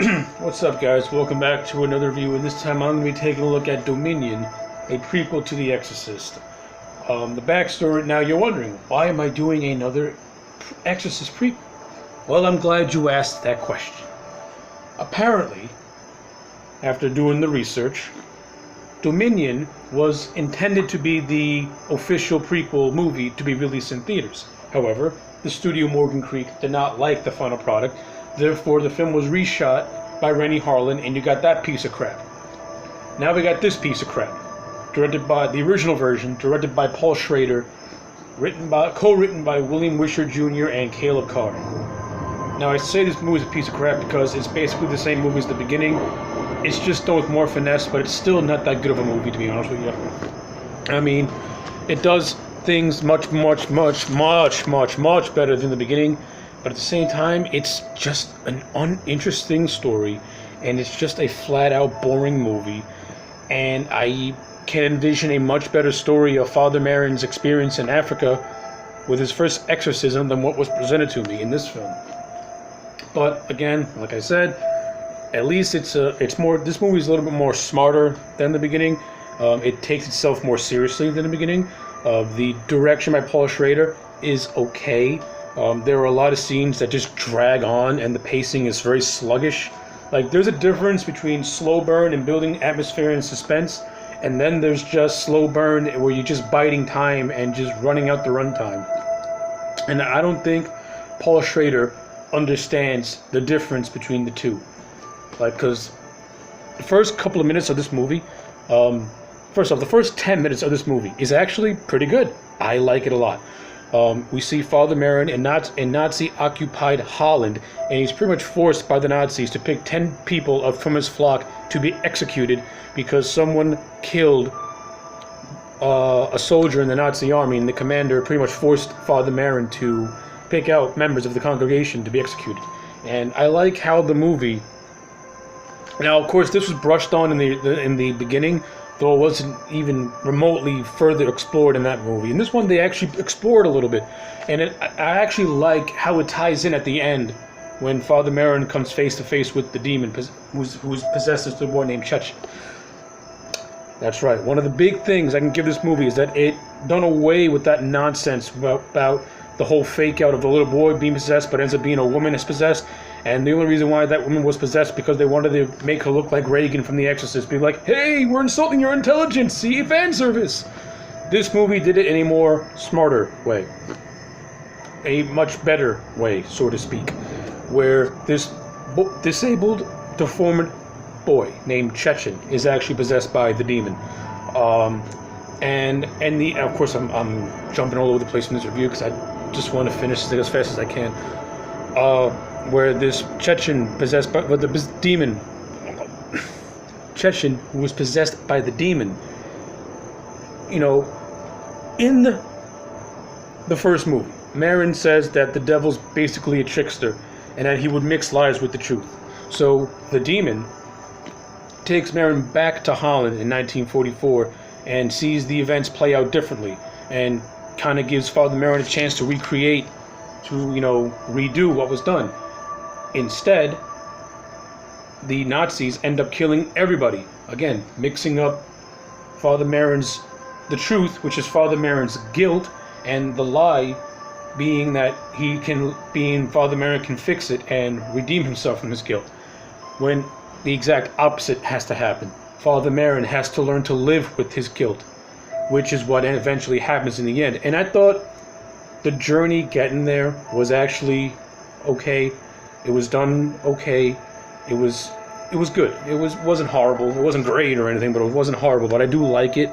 What's up, guys? Welcome back to another review, and this time I'm going to be taking a look at Dominion, a prequel to The Exorcist. The backstory, now you're wondering, why am I doing another Exorcist prequel? Well, I'm glad you asked that question. Apparently, after doing the research, Dominion was intended to be the official prequel movie to be released in theaters. However, the studio Morgan Creek did not like the final product. Therefore, the film was reshot by Rennie Harlan, and you got that piece of crap. Now we got this piece of crap, directed by the original version, directed by Paul Schrader, co-written by William Wisher Jr. and Caleb Carr. Now, I say this movie is a piece of crap because it's basically the same movie as the beginning. It's just done with more finesse, but it's still not that good of a movie, to be honest with you. I mean, it does things much better than the beginning. But at the same time, it's just an uninteresting story, and it's just a flat-out boring movie. And I can envision a much better story of Father Merrin's experience in Africa with his first exorcism than what was presented to me in this film. But again, like I said, at least it's more. This movie is a little bit more smarter than the beginning. It takes itself more seriously than the beginning. The direction by Paul Schrader is okay. There are a lot of scenes that just drag on, and the pacing is very sluggish. Like, there's a difference between slow burn and building atmosphere and suspense, and then there's just slow burn where you're just biding time and just running out the runtime. And I don't think Paul Schrader understands the difference between the two. Like, because the first couple of minutes of this movie, first off, the first 10 minutes of this movie is actually pretty good. I like it a lot. We see Father Merrin in Nazi-occupied Holland, and he's pretty much forced by the Nazis to pick 10 people from his flock to be executed because someone killed a soldier in the Nazi army, and the commander pretty much forced Father Merrin to pick out members of the congregation to be executed. And I like how the movie... Now, of course, this was brushed on in the beginning, though it wasn't even remotely further explored in that movie. In this one, they actually explored a little bit, and I actually like how it ties in at the end when Father Merrin comes face to face with the demon who's possesses the boy named Chechen. That's right. One of the big things I can give this movie is that it done away with that nonsense about the whole fake out of the little boy being possessed, but ends up being a woman that's possessed. And the only reason why that woman was possessed because they wanted to make her look like Reagan from The Exorcist. Be like, hey, we're insulting your intelligence. See, fan service. This movie did it in a more smarter way. A much better way, so to speak. Where this disabled, deformed boy named Chechen is actually possessed by the demon. Of course, I'm jumping all over the place in this review because I just want to finish this as fast as I can. Where this Chechen possessed by the demon, Chechen, who was possessed by the demon, you know, in the first movie, Merrin says that the devil's basically a trickster and that he would mix lies with the truth. So the demon takes Merrin back to Holland in 1944 and sees the events play out differently and kind of gives Father Merrin a chance to recreate, to, redo what was done. Instead, the Nazis end up killing everybody. Again, mixing up the truth, which is Father Merrin's guilt, and the lie being that Father Merrin can fix it and redeem himself from his guilt. When the exact opposite has to happen. Father Merrin has to learn to live with his guilt, which is what eventually happens in the end. And I thought the journey getting there was actually okay. It was done okay. It was good. It wasn't horrible. It wasn't great or anything, but it wasn't horrible. But I do like it.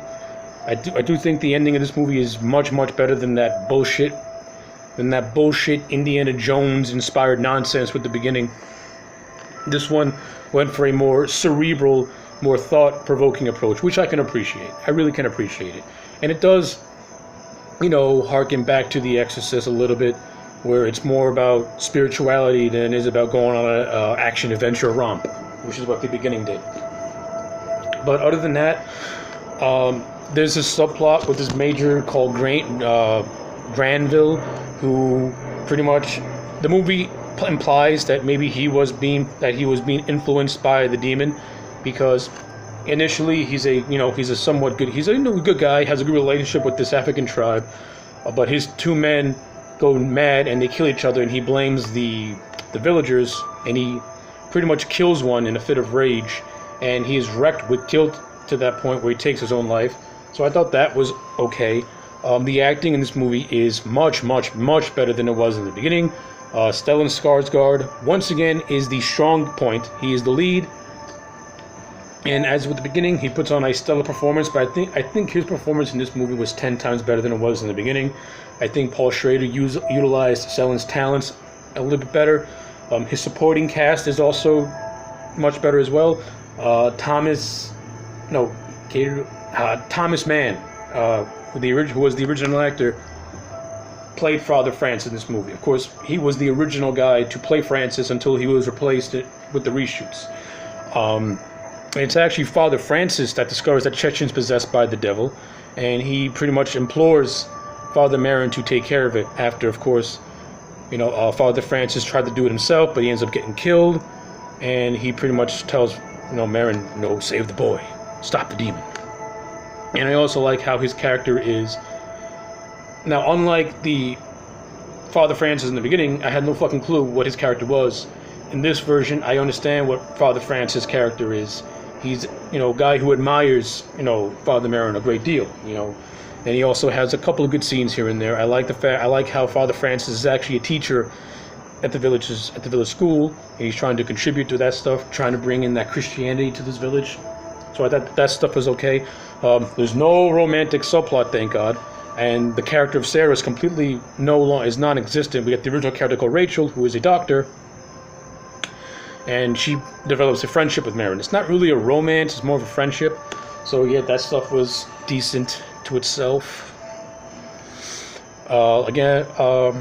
I do think the ending of this movie is much better than that bullshit Indiana Jones inspired nonsense with the beginning. This one went for a more cerebral, more thought-provoking approach, which I can appreciate. I really can appreciate it. And it does, harken back to The Exorcist a little bit, where it's more about spirituality than it is about going on an action-adventure romp, which is what the beginning did. But other than that, there's this subplot with this major called Granville, who pretty much... The movie implies that maybe he was being influenced by the demon, because initially he's a good guy, has a good relationship with this African tribe, but his two men go mad and they kill each other, and he blames the villagers, and he pretty much kills one in a fit of rage, and he is wrecked with guilt to that point where he takes his own life. So I thought that was okay. The acting in this movie is much better than it was in the beginning. Stellan Skarsgård, once again, is the strong point. He is the lead, and as with the beginning, he puts on a stellar performance, but I think his performance in this movie was 10 times better than it was in the beginning. I think Paul Schrader utilized Stellan's talents a little bit better. His supporting cast is also much better as well. Thomas Mann, who was the original actor, played Father Francis in this movie. Of course, he was the original guy to play Francis until he was replaced with the reshoots. It's actually Father Francis that discovers that Chechen's possessed by the devil, and he pretty much implores Father Merrin to take care of it. After, of course, Father Francis tried to do it himself, but he ends up getting killed, and he pretty much tells Merrin, no, save the boy, stop the demon. And I also like how his character is. Now, unlike the Father Francis in the beginning, I had no fucking clue what his character was. In this version, I understand what Father Francis' character is. He's, a guy who admires, Father Merrin a great deal, And he also has a couple of good scenes here and there. I like how Father Francis is actually a teacher at the village school, and he's trying to contribute to that stuff, trying to bring in that Christianity to this village. So I thought that stuff was okay. There's no romantic subplot, thank God, and the character of Sarah is completely is non-existent. We got the original character called Rachel, who is a doctor, and she develops a friendship with Merrin. It's not really a romance; it's more of a friendship. So yeah, that stuff was decent to itself. The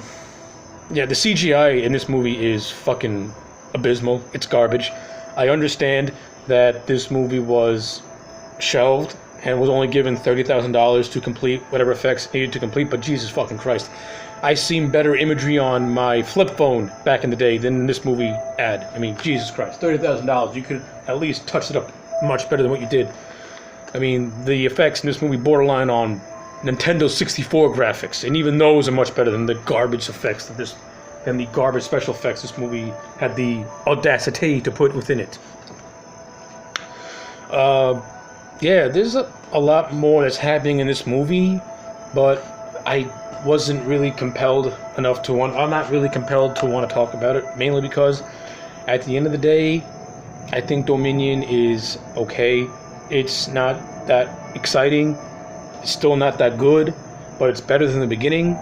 CGI in this movie is fucking abysmal. It's garbage. I understand that this movie was shelved and was only given $30,000 to complete whatever effects needed to complete, but Jesus fucking Christ, I seen better imagery on my flip phone back in the day than this movie ad. I mean, Jesus Christ, $30,000, you could at least touch it up much better than what you did. I mean, the effects in this movie borderline on Nintendo 64 graphics, and even those are much better than the garbage effects than the garbage special effects this movie had the audacity to put within it. There's a lot more that's happening in this movie, but I wasn't really compelled enough to I'm not really compelled to want to talk about it, mainly because at the end of the day, I think Dominion is okay. It's not that exciting. It's still not that good, but it's better than the beginning.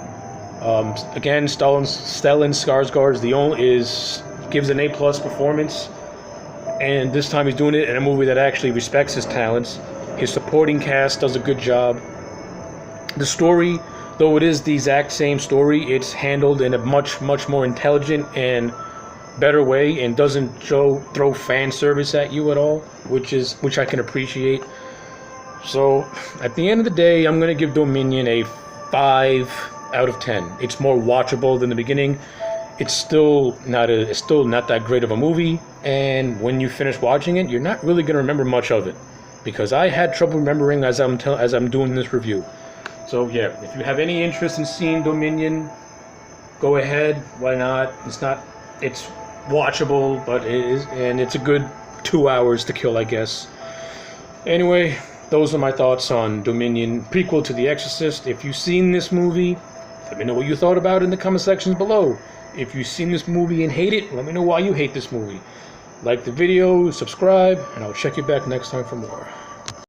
Again, Stellan Skarsgård gives an A+ performance, and this time he's doing it in a movie that actually respects his talents. His supporting cast does a good job. The story, though it is the exact same story, it's handled in a much more intelligent and better way, and doesn't throw fan service at you at all, which I can appreciate. So at the end of the day, I'm going to give Dominion a 5 out of 10. It's more watchable than the beginning. It's still not that great of a movie, and when you finish watching it, you're not really going to remember much of it, because I had trouble remembering as I'm doing this review. So yeah, if you have any interest in seeing Dominion, go ahead. Why not? It's watchable, but it's a good 2 hours to kill, I guess. Anyway, those are my thoughts on Dominion, prequel to The Exorcist. If you've seen this movie, let me know what you thought about it in the comment sections below. If you've seen this movie and hate it, let me know why you hate this movie. Like the video, subscribe, and I'll check you back next time for more.